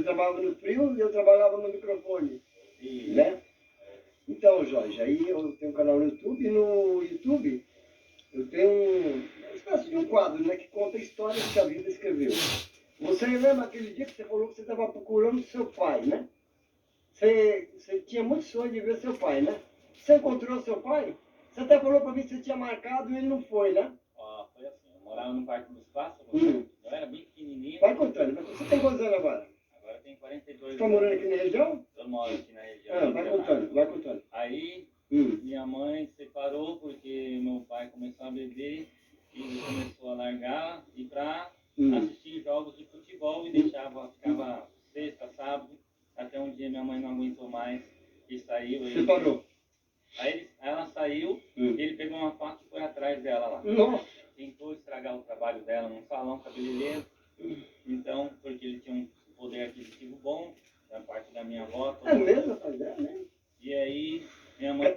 trabalhava no frio e eu trabalhava no microfone, né? Então, Jorge, aí eu tenho um canal no YouTube e no YouTube eu tenho uma espécie de um quadro, né, que conta histórias que a vida escreveu. Você lembra aquele dia que você falou que você estava procurando seu pai, né? Você tinha muito sonho de ver seu pai, né? Você encontrou seu pai? Você até falou para mim que você tinha marcado e ele não foi, né? Foi assim, eu morava no Parque dos Pássaros, né? Eu era bem pequenininho. Vai contando, mas você tem quantos anos agora? Agora tem 42 anos. Você está morando aqui na região? Eu moro aqui na região. Vai contando, vai contando. Aí, minha mãe separou porque meu pai começou a beber e ele começou a largar e para assistir jogos de futebol e ficava sexta, sábado, até um dia minha mãe não aguentou mais e saiu. Separou. Aí ela saiu e ele pegou uma faca e foi atrás dela lá. Nossa! Tentou estragar o trabalho dela num salão cabeleireiro. Então, porque ele tinha um poder aquisitivo bom, da parte da minha avó. É mesmo, rapaz? É mesmo. E aí, minha mãe...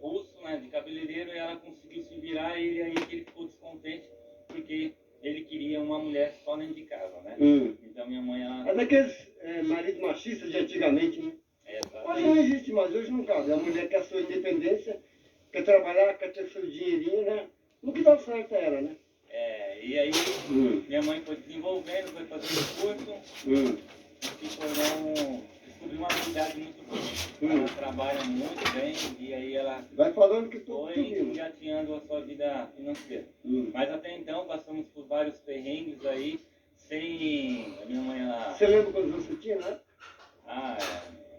Russo, né, de cabeleireiro, e ela conseguiu se virar e aí que ele ficou descontente porque ele queria uma mulher só dentro de casa, né? Então minha mãe... É daqueles maridos machistas de antigamente, né? Hoje não existe mais, hoje não cabe. A mulher quer a sua independência, quer trabalhar, quer ter seu dinheirinho, né? O que dá certo era, né? E aí minha mãe foi desenvolvendo, foi fazendo curso e descobriu uma habilidade muito boa. Ela trabalha muito bem e aí ela vai falando que tudo foi engateando a sua vida financeira. Mas até então passamos por vários perrengues aí, sem a minha mãe... Você lembra quando você tinha, né?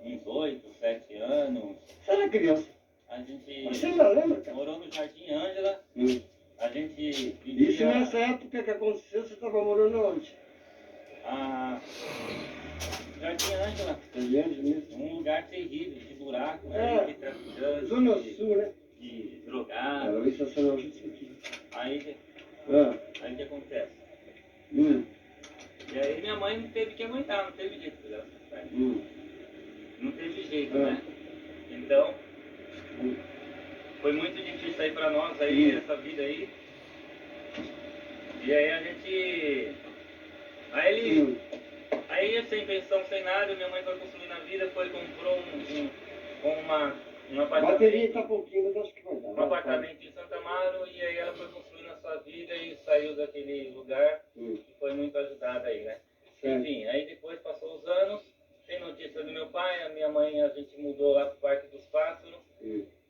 Uns 8, 7 anos. Você era criança? A gente você ainda lembra, cara? morou no Jardim Ângela. A gente vivia... Isso nessa época que aconteceu, você estava morando onde? Jardim Ângela. Um lugar terrível, de buraco, de traficante. Zona Sul, né? De drogado. Isso é Zona Sul aqui. Aí o que acontece? E aí minha mãe não teve que aguentar, não teve jeito dela. Não teve jeito, né? Então, foi muito difícil aí pra nós, aí, essa vida aí. E aí a gente... Aí sem pensão, sem nada, minha mãe foi construindo a vida, comprou um apartamento. Bateria tá pouquinho, mas acho que vai dar. Um apartamento em Santa Amaro, e aí ela foi construindo a sua vida e saiu daquele lugar e foi muito ajudada aí, né? Enfim, aí depois passou os anos, sem notícia do meu pai, a minha mãe, a gente mudou lá pro Parque dos Pássaros,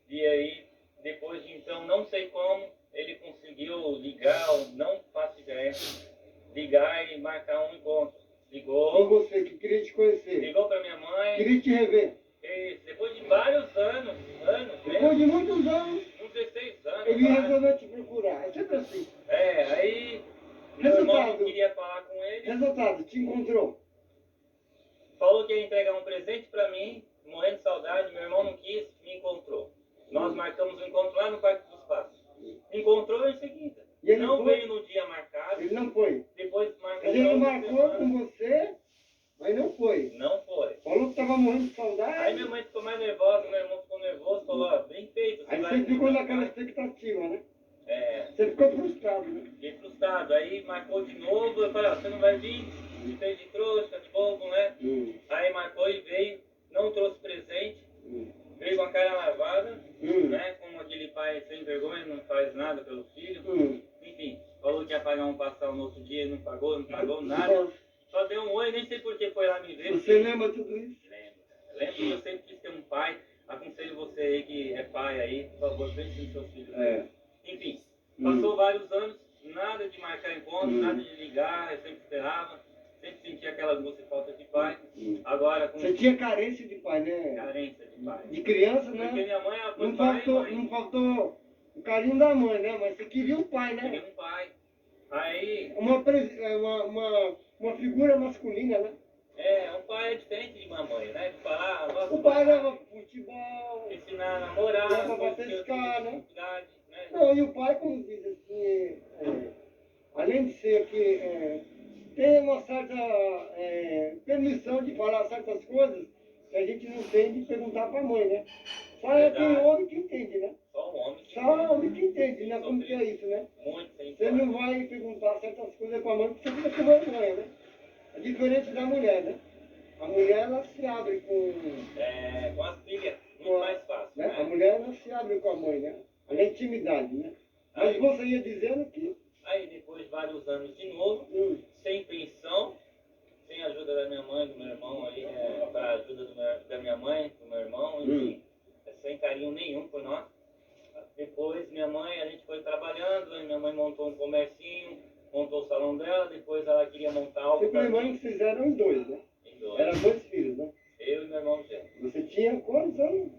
e aí, depois de então, não sei como, ele conseguiu ligar, não faço ideia, ligar e marcar um encontro. Ligou. Com você, que queria te conhecer. Ligou pra minha mãe. Queria te rever. Depois de vários anos depois de muitos anos, uns 16 anos. Ele resolveu te procurar, é sempre assim. Aí, meu irmão queria falar com ele. Resultado, te encontrou. Falou que ia entregar um presente pra mim, morrendo de saudade, meu irmão não quis, me encontrou. Nós marcamos um encontro lá no Parque dos Passos. Me encontrou em seguida. E ele não veio no dia marcado. Ele não foi. Depois marcou. Ele marcou com você, mas não foi. Não foi. Falou que estava morrendo de saudade. Aí minha mãe ficou mais nervosa, meu irmão ficou nervoso, falou, bem feito. Aí você ficou naquela expectativa, né? Você ficou frustrado, né? Fiquei frustrado. Aí marcou de novo, eu falei, você não vai vir? Me fez de trouxa, de bobo, né? Aí marcou e veio, não trouxe presente, veio com a cara lavada, né? Como aquele pai sem vergonha, não faz nada pelo filho. Enfim, falou que ia pagar um passão no outro dia, não pagou nada. Só deu um oi, nem sei por que foi lá me ver. Você lembra tudo isso? Lembro que eu sempre quis ter um pai. Aconselho você aí que é pai aí, por favor, pense nos seus filhos. Enfim, passou vários anos, nada de marcar encontro, nada de ligar, eu sempre esperava. Sempre sentia aquela angústia de falta de pai. Agora, você tinha carência de pai, né? Carência de pai. De criança, né? Porque minha mãe foi não faltou o carinho da mãe, né? Mas você queria um pai, né? Queria um pai. Aí... Uma figura masculina, né? Um pai é diferente de uma mãe, né? De falar, o pai leva futebol, ensinar a namorar, leva pra pescar, né? Né? Não, e o pai, como diz assim, além de ser que tem uma certa permissão de falar certas coisas que a gente não tem de perguntar para a mãe, né? Só é quem homem que entende, né? Só um homem que Só homem que entende, né? Como que é isso, né? muito sem Você não vai perguntar certas coisas para a mãe porque você fica com vergonha, né? É diferente da mulher, né? A mulher, ela se abre com as filhas, muito mais fácil, né? né? A mulher, ela se abre com a mãe, né? A intimidade, né? Mas você ia dizendo que... Aí depois de vários anos de novo, sem pensão, sem ajuda da minha mãe, do meu irmão aí, para ajuda da minha mãe, do meu irmão, enfim, sem carinho nenhum por nós. Depois minha mãe, a gente foi trabalhando, aí minha mãe montou um comercinho, montou o salão dela, depois ela queria montar algo. Você e minha mãe fizeram em dois, né? Em dois. Eram 2 filhos, né? Eu e meu irmão gêmeo. Você tinha quantos anos?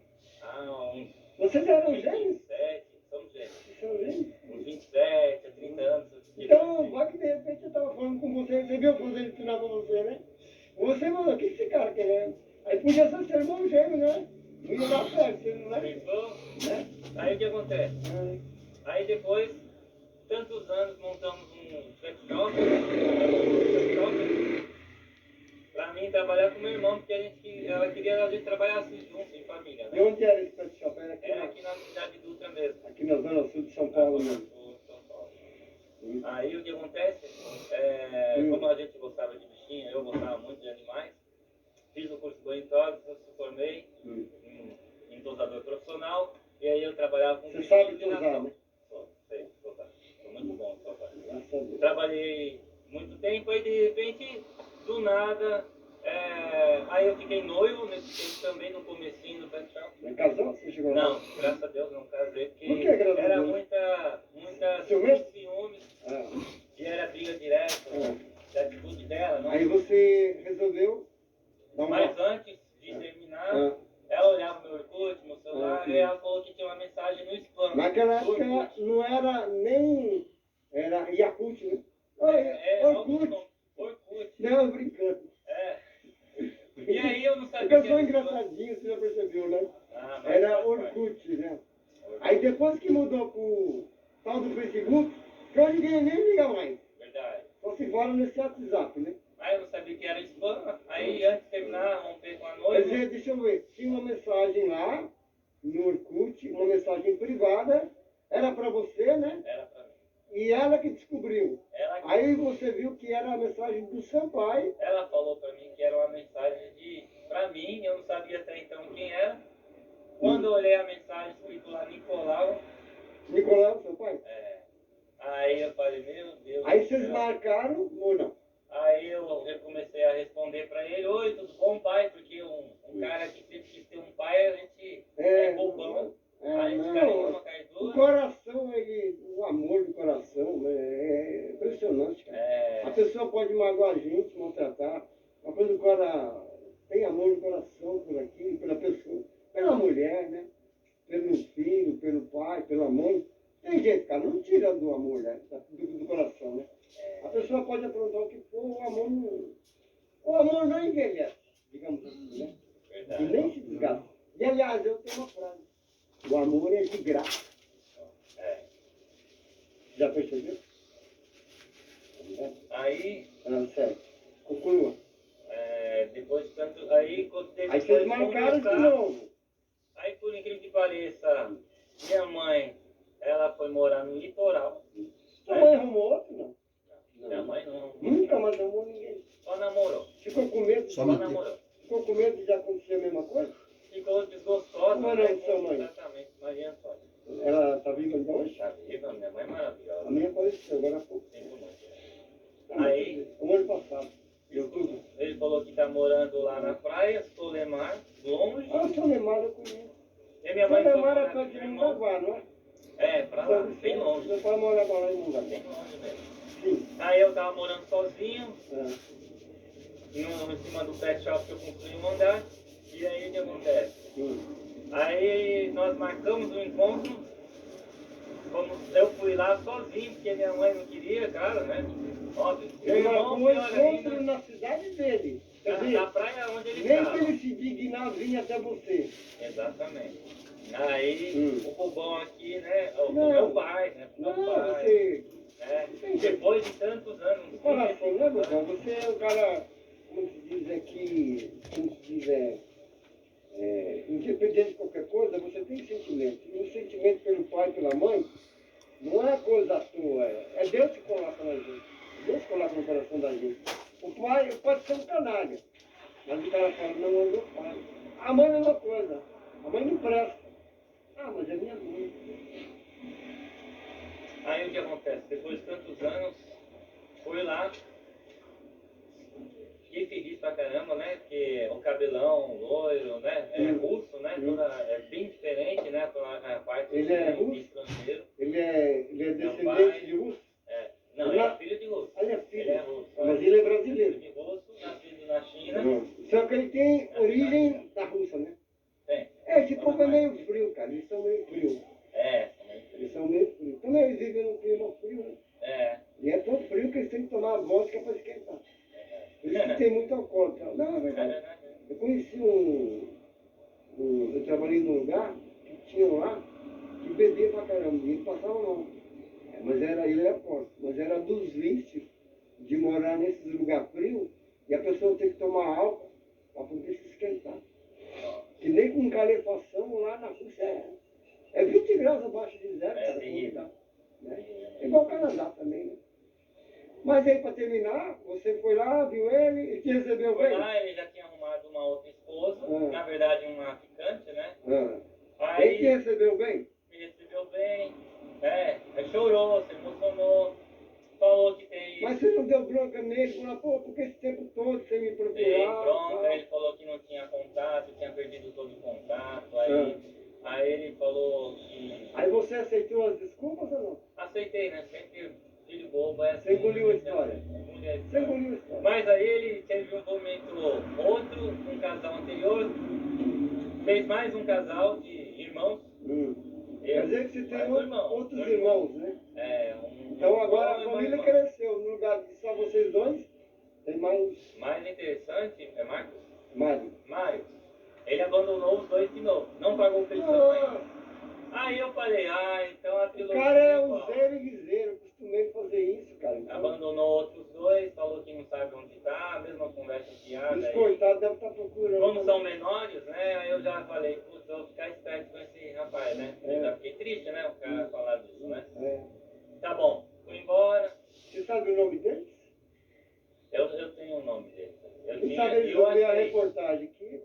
Uns Vocês eram gêmeos? 27, somos gêmeos. São gêmeos? Uns 27, 30 anos. Então, vai que de repente eu estava falando com você, você viu quando ele ensinar para você, né? Você falou, o que esse cara quer? Aí podia ser seu irmão gêmeo, né? Não ia dar certo, você não é? Pensou? Né? Aí o que acontece? Aí depois, tantos anos, montamos um pet shop, pra mim trabalhar com meu irmão, porque ela queria que a gente trabalhasse junto, em família, E né? onde era esse pet shop? Era aqui na cidade de Dutra mesmo. Aqui na zona sul de São Paulo Na mesmo. Zona Sul de São Paulo. Aí o que acontece, como a gente gostava de bichinho, eu gostava muito de animais, fiz o curso de ornitólogo, se formei em dosador profissional, e aí eu trabalhava com Você sabe dosar, né? Sei, dosar. Sou muito bom em dosar. Graças a Deus. Trabalhei muito tempo, aí de repente, do nada, aí eu fiquei noivo nesse tempo também, no comecinho do pet shop. Mas casou? Você chegou lá? Não, graças a Deus não casei, porque Por que, graças a era Deus? muita Ciúmes? ciúmes, Ah. e era briga direta, da atitude dela, não. Aí você resolveu dar Mas antes de terminar, Ah. ela olhava meu Orkut, meu celular, sim. e ela falou que tinha uma mensagem no spam. Naquela do época Orkut. não era nem... Era Yakult, né? Orkut. Orkut. Não, brincando. E aí eu não É sabia que eu que sou era spam. engraçadinho, você já percebeu, né? Mas Era faz parte. Orkut, né? Aí depois que mudou pro tal do Facebook, que hoje ninguém nem liga mais. Verdade. Só se fala nesse WhatsApp, né? Aí eu não sabia que era spam. Aí antes de terminar, romper com a Quer noiva. dizer, deixa eu ver, tinha uma mensagem lá, no Orkut, uma mensagem privada, era pra você, né? Era pra mim. E ela que descobriu. Aí você viu que era a mensagem do seu pai. Ela falou pra mim que era uma mensagem pra mim, eu não sabia até então quem era. Quando eu olhei a mensagem escrito lá Nicolau, Nicolau, seu pai? aí eu falei, meu Deus. Aí do vocês céu. marcaram ou não? Aí eu comecei a responder pra ele, oi, tudo bom, pai? Porque um cara que sempre quis ter um pai, a gente é bobão. A gente carinho, cai O duro. coração, o amor do coração é impressionante, cara. A pessoa pode magoar a gente, maltratar, mas quando o cara tem amor no coração por aquilo, pela pessoa, pela mulher, né? Pelo filho, pelo pai, pela mãe, tem jeito, cara, não tira do amor, né? Do coração, né? A pessoa pode aprontar o que for, o amor não envelhece, digamos assim, né? Verdade. E nem se desgasta. E aliás, eu tenho uma frase. O amor é de graça. Já percebeu? Aí, Certo. Conclua. depois de tanto. Aí Vocês marcaram de novo. Aí, por incrível que pareça, minha mãe, ela foi morar no litoral. Sua mãe arrumou outro, não? Minha mãe não. Nunca mais arrumou ninguém. Só namorou. Ficou com medo? Só namorou. Ficou com medo de acontecer a mesma coisa? Ficou desgostosa. Como era de sua mãe? Exatamente, Maria Antônia. Ela está viva ainda hoje? Tá viva, minha mãe é maravilhosa. A minha apareceu agora há pouco. Sinto muito. Aí, O ano passado. Em outubro. ele falou que tá morando lá na praia, Solemar, longe. Ah, o Solemar eu conheço. E minha mãe foi Solemar é morar perto com de meu irmão. Mundaguá, não é? Pra lá, bem longe. Meu pai morava lá em Mundaguá. Bem longe mesmo. Sim. Aí eu tava morando sozinho, É. em cima do pet shop que eu construí um andar. E aí o que acontece? Aí nós marcamos um encontro. Eu fui lá sozinho, porque minha mãe não queria, cara, né? Óbvio. Ele Meu marcou irmão, um pior encontro ainda, na cidade dele. Quer dizer, na praia onde ele nem estava. que ele se dignar vir até você. Exatamente. Aí, o bobão aqui, né? O Não. meu pai, né? Não, Meu pai. você... Né? Depois depois de tantos anos. O coração, né, meu irmão? Você é um cara, como se diz aqui, como se diz, independente de qualquer coisa, você tem sentimento. E o sentimento pelo pai e pela mãe não é coisa à toa, é Deus que coloca na gente. Deus coloca no coração da gente. O pai pode ser um canalha, mas o cara fala, não, é meu pai. A mãe é a mesma coisa. A mãe não presta. Ah, mas é minha mãe. Aí o que acontece? Depois de tantos anos, fui lá, fiquei feliz pra caramba, né? Porque o cabelão loiro, né? É russo, né? É bem diferente, né? A parte Ele é de russo? estrangeiro. Ele é Meu descendente pai- de russo? Não, ele é filho de russo. Ele é filho. Ele é russo. Mas ele é brasileiro. Filho de russo, nascido na China. Só que ele tem origem da Rússia, né? Tem. Esse povo é meio frio, cara. Eles são meio frios. Também. Eles são meio frios. Também eles vivem num clima frio, né? E é tão frio que eles têm que tomar vodka para esquentar. Por isso que tem muito álcool. Tá? Não, é verdade. Eu conheci eu trabalhei num lugar que tinha lá, que bebia pra caramba. E ele passava mal. Mas ele era forte. Mas era dos vícios de morar nesses lugares frios e a pessoa ter que tomar álcool para poder se esquentar. Que nem com calefação lá na Rússia é 20 graus abaixo de zero. É cara, terrível. né? É igual o Canadá também, né? Mas aí, para terminar, você foi lá, viu ele te recebeu Foi bem? lá, ele já tinha arrumado uma outra esposa, Ah. na verdade uma ficante, né? Ele te Aí recebeu bem? me recebeu bem, aí chorou, se emocionou, falou que tem. Mas você não deu bronca nele, falou, pô, porque esse tempo todo sem me Dei procurar? bronca, tal. ele falou que não tinha contato, tinha perdido todo o contato, aí ele falou que. Aí você aceitou as desculpas ou não? Aceitei, né? Sempre filho bobo, é assim. Você engoliu a história? Engoli a Você história. engoliu a história. Mas aí ele teve um envolvimento outro, um casal anterior, fez mais um casal de irmãos. Quer dizer que você tem mais um irmão. outros irmãos, né? Então agora a irmão e família uma irmã. cresceu. No lugar de só vocês dois, tem mais Mais interessante é Marcos. Mário. Mário. Ele abandonou os dois de novo. Não pagou pensão ainda. Aí eu falei, então a O trilogia. cara é igual. um zero e viseiro, costumei fazer isso, cara. Então, Abandonou outros dois, falou que não sabe onde está, a mesma conversa fiada. os Aí, coitados devem estar procurando. como são menores, né? Aí eu já falei, putz, eu vou ficar esperto com esse rapaz, né? Eu já fiquei triste, né? O cara falar disso, né? Tá bom, fui embora. Você sabe o nome deles? Eu tenho o nome dele. Quem sabe eles vão ver a reportagem aqui?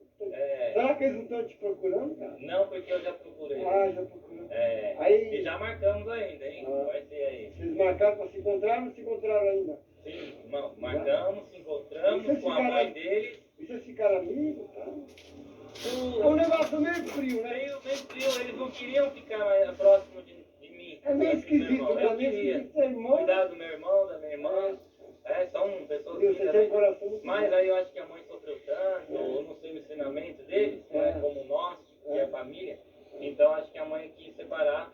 Será que eles não estão te procurando, cara? Não, porque eu já procurei. Já procurou. E já marcamos ainda, hein? Vai ser aí. Vocês marcaram para se encontrar ou não se encontraram ainda? Sim, marcamos, se encontramos Vocês com a ficaram- mãe dele. E vocês ficaram amigos, tá? É um negócio meio frio, né? Meio frio, eles não queriam ficar mais próximo de mim. É meio esquisito, Eu pra mim, queria esquisito ser irmão. cuidar do meu irmão, da minha irmã. São pessoas Você lindas, tem um né? coração muito Mas bom. aí eu acho que a mãe sofreu tanto, ou não sei o ensinamento deles, não é como o nosso, que é a família. Então acho que a mãe quis separar.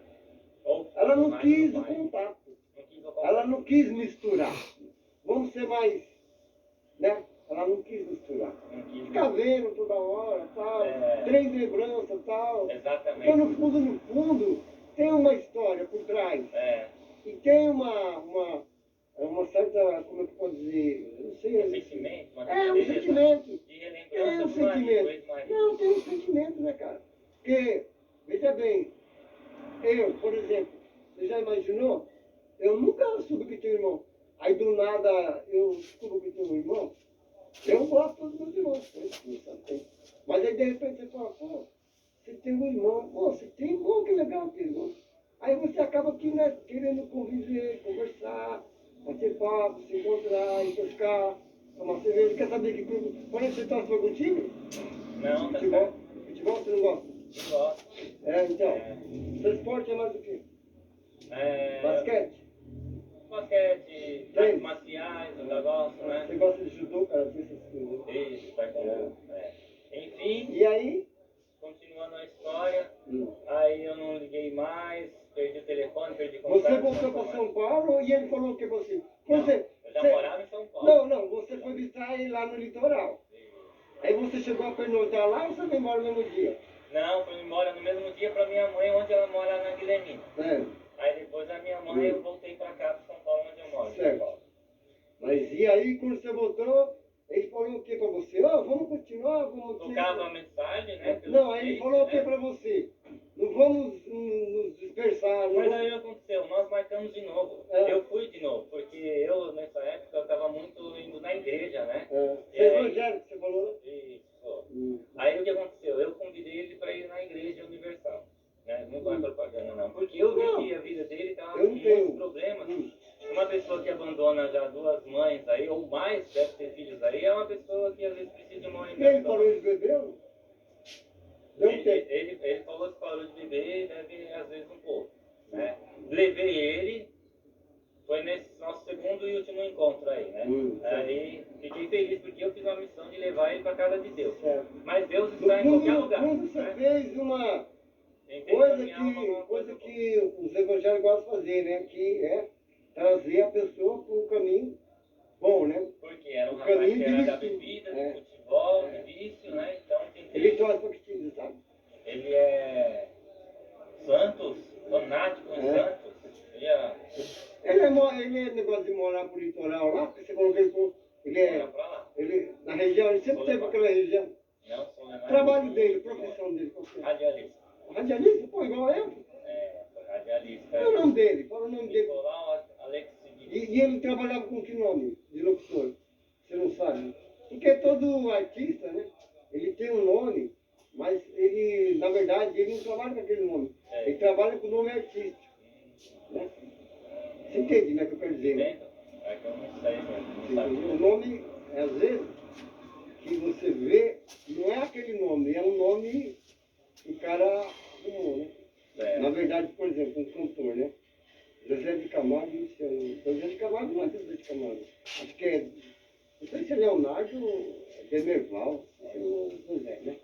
Ou Ela não mais quis do o pai. contato. Não quis o contato. Ela não quis misturar. Vamos ser mais, né? Ela não quis misturar. Não quis. Ficar vendo toda hora, tal. Três lembranças, tal. Exatamente. Então, no fundo, tem uma história por trás. E tem uma certa, como é que eu posso dizer? Eu não sei. Um sentimento, uma Um tristeza, sentimento. de É relembrança um do marido, sentimento. ex-marido. Não, tem um sentimento, né, cara? Porque, veja bem, eu, por exemplo, você já imaginou? Eu nunca soube que tenho irmão. Aí do nada eu descubro que tenho um irmão. Eu gosto dos meus irmãos, foi isso que eu também. Mas aí de repente você fala, pô, você tem um irmão, pô, você tem irmão, que legal ter irmão. Aí você acaba aqui, né, querendo conviver, conversar, bater papo, se encontrar, ir pescar, tomar cerveja. Quer saber que quando você torce para algum time? Não, tá Futebol? certo. Futebol você não gosta? Não gosto. Então. Seu esporte é mais o quê? Basquete? Basquete, Tênis? artes marciais, eu já gosto, né? Você gosta de judô, cara? Essas coisas. Isso, tá bom. Enfim, E aí? continuando a história, aí eu não liguei mais, perdi o telefone, perdi contato. Você voltou para São Paulo e ele falou que você... Não, você eu já você- morava em São Paulo. Não, você foi visitar ele lá no litoral. Aí você chegou a pernoitar lá ou você foi embora no mesmo dia? Não, fui embora no mesmo dia para minha mãe, onde ela mora na Guilhermina. Aí depois da minha mãe eu voltei para cá, para São Paulo, onde eu moro. Certo. E aí, quando você voltou, ele falou o que pra você? Ó, vamos continuar, vamos... Tocava a mensagem, né? Não, aí ele falou o que né? pra você? Não vamos nos dispersar, não Mas vamos... aí aconteceu, nós marcamos de novo. É. Eu fui de novo, porque eu, nessa época, eu estava muito indo na igreja, né? Você é evangélico, você falou, né? Isso. Aí o que aconteceu? Eu convidei ele para ir na igreja universal. Né? Não vai propaganda, não. Porque eu vi que a vida dele estava com muitos problemas. Uma pessoa que abandona já 2 mães aí, ou mais, deve ter filhos aí, é uma pessoa que às vezes precisa de uma orientação. Ele falou de beber? Ele falou que parou de beber, deve às vezes um pouco. Né? Levei ele, foi nesse nosso segundo e último encontro aí, né? Aí fiquei feliz porque eu fiz uma missão de levar ele para a casa de Deus. Mas Deus está em qualquer lugar. Você né? fez uma coisa que os evangélicos gostam de fazer, né? Que é trazer a pessoa para o caminho bom, né? Porque era um rapaz que era da bebida, do futebol, do vício, né? Então ele torce para que time, sabe? Ele é Santos, fanático em Santos. Ele é negócio de morar pro litoral lá, porque você falou que ele na região, ele sempre teve aquela região. Não, trabalho dele, profissão dele, qual é? Radialista. Radialista? Pô, igual a eu? Radialista. Qual é o nome dele? Fala o nome dele. Nicolau Alex. E ele trabalhava com que nome de locutor? Você não sabe? Porque todo artista, né? Ele tem um nome, mas ele, na verdade, ele não trabalha com aquele nome. Ele trabalha com o nome artístico. Né? Você entende, né, o que eu quero dizer? Né? É que eu não sei, o nome, às vezes, que você vê, não é aquele nome, é um nome que o cara arrumou, né? Na verdade, por exemplo, um cantor, né? Zezé de Camargo e Luciano. Zezé de Camargo não é Zezé de Camargo. Acho que é, não sei se é Leonardo Demerval, é o Zezé, né?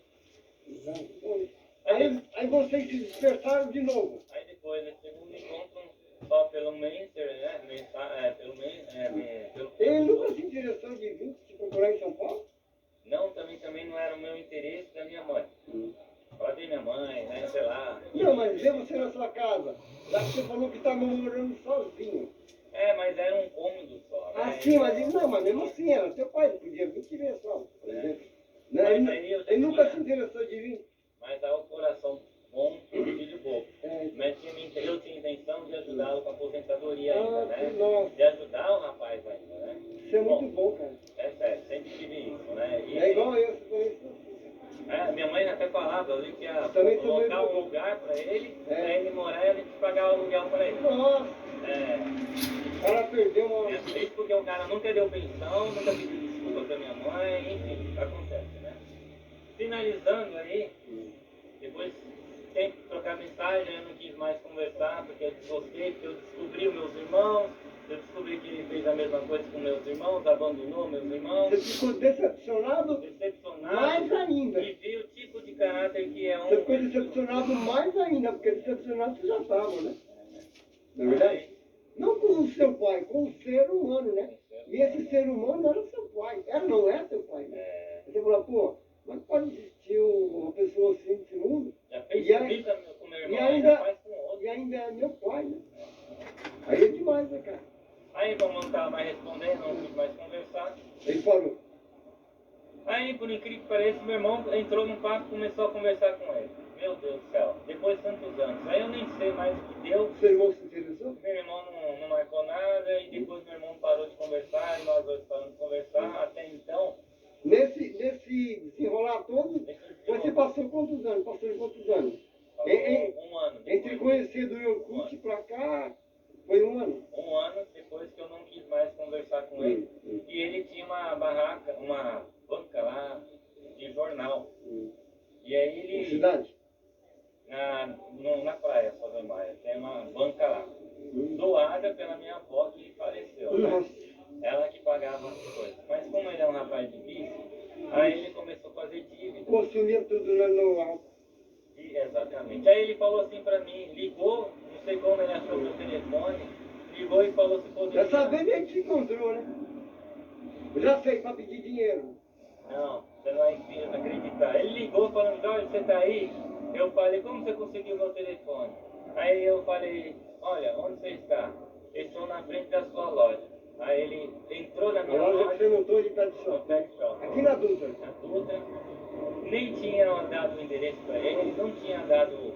Aí vocês se despertaram de novo. Aí depois, nesse segundo encontro, só pelo Messenger, né? Ele nunca se interessou de vir se procurar em São Paulo? Não, também não era o meu interesse da minha mãe. Falar de minha mãe, né? Sei lá. Não, mas ver você na sua casa. Lá que você falou que estava morando sozinho. Mas era um cômodo só. Né? Ah, sim, mas mesmo assim, era teu pai, não podia vir te ver só, por exemplo. Ele nunca se interessou de vir. Mas o coração bom e filho bobo. Mas eu tinha intenção de ajudá-lo com a aposentadoria ainda, né? Nossa. De ajudar o rapaz ainda, né? Isso é muito bom, cara. É sério, sempre tive isso, né? É igual eu, você conhece. Minha mãe até falava, eu que ia colocar um lugar para ele morar e a gente pagar o aluguel para ele. Nossa! O cara perdeu uma... Isso porque o cara nunca deu pensão, nunca pediu desculpa para minha mãe, enfim, acontece, né? Finalizando aí, depois tem que trocar mensagem, eu não quis mais conversar porque eu desgostei, porque eu descobri os meus irmãos, eu descobri que ele fez a mesma coisa com meus irmãos, abandonou meus irmãos. Você ficou decepcionado? Decepcionado. Mais ainda. E vi o tipo de caráter que é um... Você ficou decepcionado mais ainda, porque decepcionado você já estava, né? Não é verdade? Não com o seu pai, com o ser humano, né? E esse ser humano era seu pai. Não é seu pai, né? Você falou, pô, mas pode existir uma pessoa assim nesse mundo? Já fez vida com meu irmão, e ainda é meu pai, né? Aí é demais, né, cara? Aí, como não estava mais respondendo, não quis mais conversar. Ele parou. Aí, por incrível que pareça, meu irmão entrou no papo e começou a conversar com ele. Meu Deus do céu, depois de tantos anos. Aí eu nem sei mais o que deu. Seu irmão se interessou? Meu irmão não marcou nada e depois meu irmão parou de conversar e nós dois paramos de conversar. Até então... Nesse desenrolar todo, você passou quantos anos? Passou em quantos anos? Um ano. Entre conhecer do Yorkut pra cá, foi um ano? Um ano depois que eu não quis mais conversar com ele. E ele tinha uma barraca, uma banca lá de jornal. E aí ele... Na cidade? Na praia, Salve Maia. Tem uma banca lá. Doada pela minha avó que faleceu. Né? Ela que pagava as coisas. Mas como ele é um rapaz de vício, aí ele começou a fazer dívida. Consumia tudo no álcool. Exatamente. Aí ele falou assim pra mim, ligou, não sei como ele achou meu telefone, ligou e falou se poderia... Já sabendo ele te encontrou, né? Eu já sei, pra pedir dinheiro. Não, você não vai acreditar. Ele ligou falando, olha, você tá aí? Eu falei, como você conseguiu meu telefone? Aí eu falei, olha, onde você está? Eu estou na frente da sua loja. Aí ele entrou entrou na A minha loja que loja, você montou de pet no shop. pet shop, Aqui na Dutra. na Dutra, nem tinha dado o endereço para ele, não tinha dado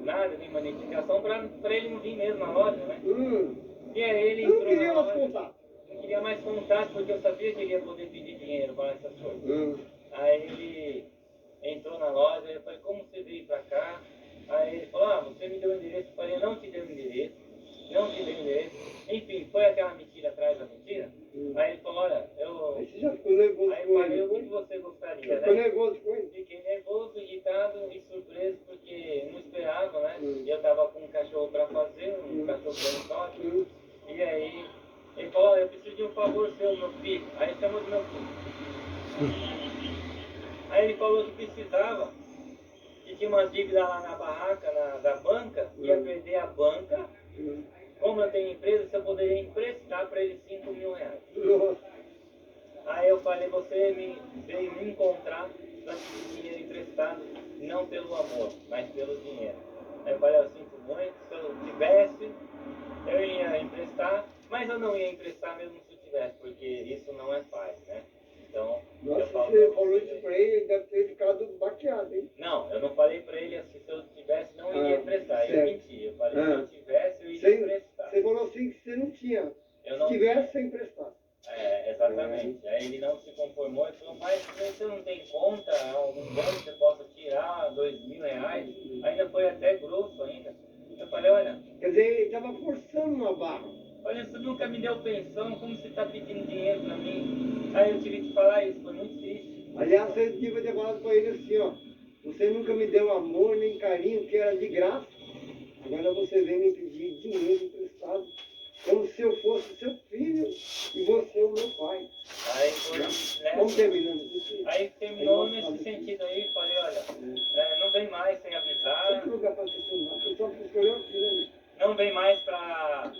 nada, nenhuma notificação para ele não vir mesmo na loja, né? E aí ele Eu não entrou queria na mais loja, contato. não queria mais contato porque eu sabia que ele ia poder pedir dinheiro para essas coisas. Aí ele entrou na loja, eu falei, como você veio pra cá? Aí ele falou, ah, você me deu o endereço. Eu falei, não te dei o endereço, não te dei o endereço. Enfim, foi aquela mentira atrás da mentira. Aí ele falou, olha, Aí você já ficou nervoso Aí com eu falei, ele. o que você gostaria, Você ficou né? nervoso com ele? Fiquei nervoso, irritado e surpreso porque não esperava, né? E eu tava com um cachorro pra fazer, um cachorro bentório. E aí ele falou, olha, eu preciso de um favor seu, meu filho. Aí chamou de meu filho. Aí ele falou que precisava, que tinha umas dívidas lá na barraca, da banca, ia perder a banca. Como eu tenho empresa, você poderia emprestar para ele 5 mil reais. Aí eu falei, você veio me encontrar para pedir dinheiro emprestado, não pelo amor, mas pelo dinheiro. Aí eu falei, eu sinto muito, se eu tivesse, eu ia emprestar, mas eu não ia emprestar mesmo se eu tivesse, porque isso não é paz, né? Então, Nossa, eu falo você pra falou você, isso pra ele, ele deve ter ficado baqueado, hein? não, eu não falei pra ele assim, se eu tivesse, não iria emprestar. Eu certo. menti. Eu falei, se eu tivesse, eu iria emprestar. Você falou assim que você não tinha. Eu Se não tivesse, você emprestava. exatamente. Aí ele não se conformou e falou, mas se você não tem conta, algum banco que você possa tirar 2 mil reais, ainda foi até grosso ainda. Eu falei, olha, Quer dizer, ele estava forçando uma barra. olha, você nunca me deu pensão, como você está pedindo dinheiro pra mim? Aí eu tive que falar isso, foi muito triste. Aliás, você devia ter falado pra ele assim, ó. Você nunca me deu amor nem carinho, que era de graça. Agora você vem me pedir dinheiro emprestado. Como se eu fosse seu filho e você o meu pai. Aí foi, né? Vamos terminando. Aí terminou nesse sentido aí, falei, olha, não vem mais sem avisar, Outro lugar para estacionar, o pessoal que escolheu aqui, né? não vem mais pra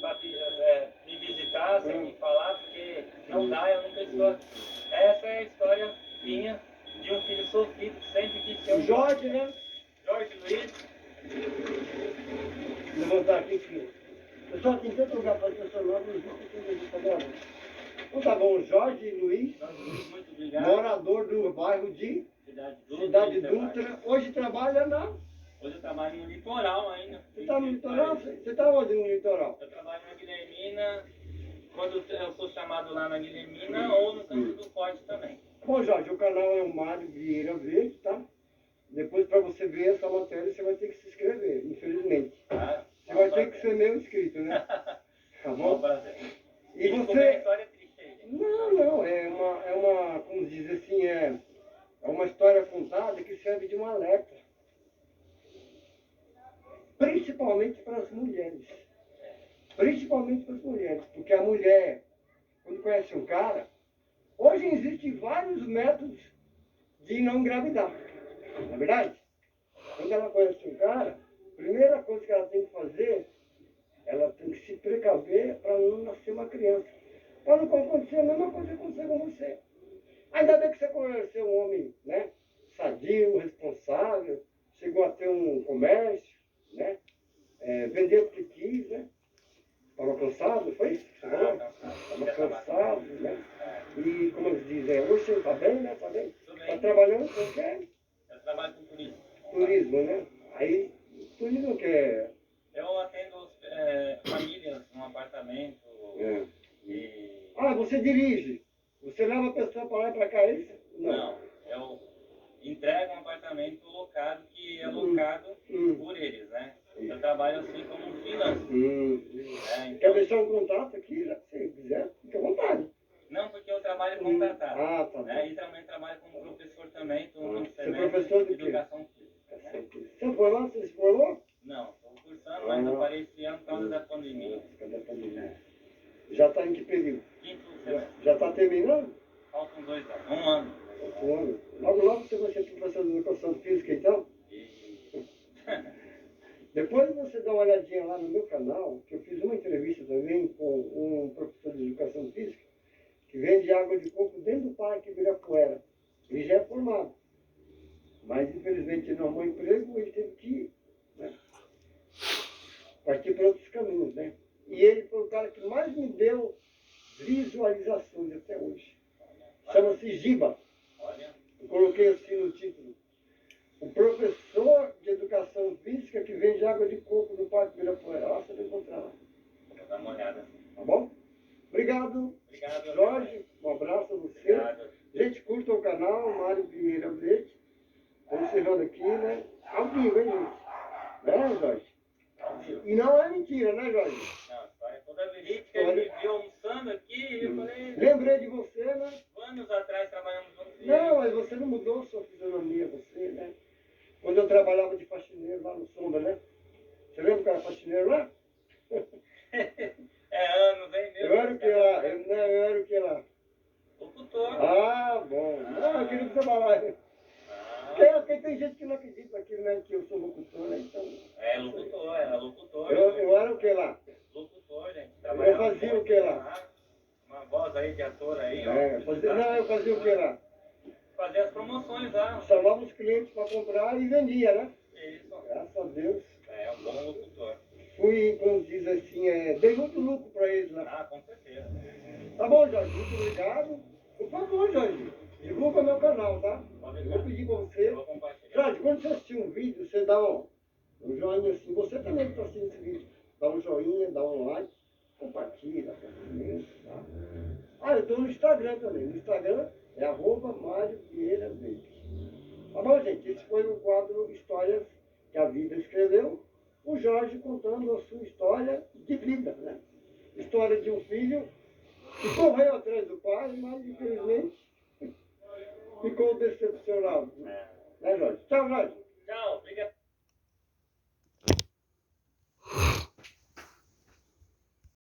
me visitar sem me falar, porque não dá, eu nunca estou aqui. Essa é a história minha de um filho sofrido que sempre quis ter O um Jorge, né? Jorge Luiz. Vou levantar aqui, filho. Pessoal, tem tanto lugar para estacionar, não existe tudo isso, tá gravando. Então tá bom, Jorge Luiz, Jorge Luiz, muito obrigado. morador do bairro de Cidade Dutra. Hoje trabalha na... Hoje eu trabalho no litoral ainda. Você está no litoral? Você está onde no litoral? Eu trabalho na Guilhermina, quando eu sou chamado lá na Guilhermina ou no Campo do Forte também. Bom, Jorge, o canal é o Mário Vieira Verde, tá? Depois, para você ver essa matéria, você vai ter que se inscrever, infelizmente. Você vai ter que ser meu inscrito, né? Tá bom? Prazer. E Como é você... história triste aí, gente? Não, é uma, como diz assim, é uma história contada que serve de um alerta. Principalmente para as mulheres. Principalmente para as mulheres. Porque a mulher, quando conhece um cara, hoje existem vários métodos de não engravidar. Não é verdade? Quando ela conhece um cara, a primeira coisa que ela tem que fazer, ela tem que se precaver para não nascer uma criança. Para não acontecer a mesma coisa que aconteceu com você. Ainda bem que você conheceu um homem, né? Sadio, responsável, chegou a ter um comércio, né? Vender porque quis, né? Estava cansado, foi isso? Estava cansado, né? E como eles dizem, hoje você está bem, né? Está bem? Está trabalhando com o quê? Eu trabalho com turismo. Turismo, né? Aí, turismo que é... Eu atendo famílias num apartamento. E... Ah, você dirige? Você leva a pessoa para lá e para cá, é isso? Não, eu entrego um apartamento locado que é locado por eles, né? Eu trabalho assim como um freelancer. Quer deixar um contato aqui, já, se quiser, fica à vontade. Não, porque eu trabalho contratado. Ah, tá bom. Né? E também trabalho como professor também, estou no Você é professor do de quê? educação física. Né? Você foi lá? Você se formou? Não, estou cursando, mas eu parei esse ano por causa da pandemia. Já está em que período? Quinto semestre. Já está terminando? Faltam 2 anos, 1 ano. Um ano. Logo você vai ser professor de educação física, então? Depois você dá uma olhadinha lá no meu canal, que eu fiz uma entrevista também com um professor de educação física, que vende água de coco dentro do Parque Ibirapuera. Ele já é formado. Mas, infelizmente, não arrumou emprego, ele teve que partir para outros caminhos, né? E ele foi o cara que mais me deu visualizações até hoje. Chama-se Giba. Olha, Eu coloquei assim no título. O professor de educação física que vende água de coco no Parque Ibirapuera. Lá você vai encontrar lá. vou dar uma olhada. Tá bom? Obrigado, Obrigado, Jorge. Um abraço a você. Obrigado. Gente, curta o canal, Mário Vieira Leite. Estou encerrando aqui, né? Ao vivo, hein, gente? Né, Jorge? E não é mentira, né, Jorge? Não, a história é toda verídica. Ele me viu almoçando aqui e eu falei... Lembrei de você, né? Anos atrás trabalhamos juntos. Não, mas você não mudou sua fisionomia, você, né? Quando eu trabalhava de faxineiro lá no Sombra, né? Você lembra que era faxineiro lá? É anos, hein? Eu era o que lá? Eu era o que lá? Locutor. Ah, bom. Não, eu queria trabalhar. Porque tem gente que não acredita naquilo, né? Que eu sou locutor, né? Então, É locutor, era locutor. eu era o que lá? Locutor, gente. Eu fazia o que lá? Uma voz aí de ator aí, ó. É, não, eu fazia o que lá? Fazia as promoções lá. Chamava os clientes para comprar e vendia, né? Isso. Graças a Deus. É um bom locutor. Fui, como diz assim, dei muito lucro para eles lá. Ah, com certeza. Tá bom, Jorge, muito obrigado. Por favor, Jorge, divulga meu canal, tá? Eu vou pedir para você. Vou compartilhar. Jorge, quando você assistir um vídeo, você dá um joinha assim. Você também que está assistindo esse vídeo, dá um joinha, dá um like, compartilha, tá? Ah, eu estou no Instagram também. No Instagram é @MárioVieiraLeite. Tá bom, gente? Esse foi o quadro Histórias que a Vida Escreveu. O Jorge contando a sua história de vida, né? História de um filho que correu atrás do pai, mas infelizmente ficou decepcionado. Né, Jorge? Tchau, Jorge. Tchau, obrigado.